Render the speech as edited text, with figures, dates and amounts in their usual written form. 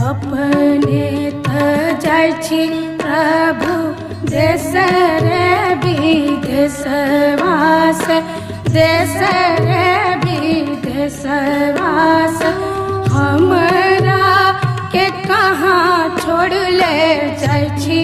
अपने त जाइ छी प्रभु देश रे विदेशवास, देश रे विदेशवास। हमरा के कहाँ छोड़ ले जाइ छी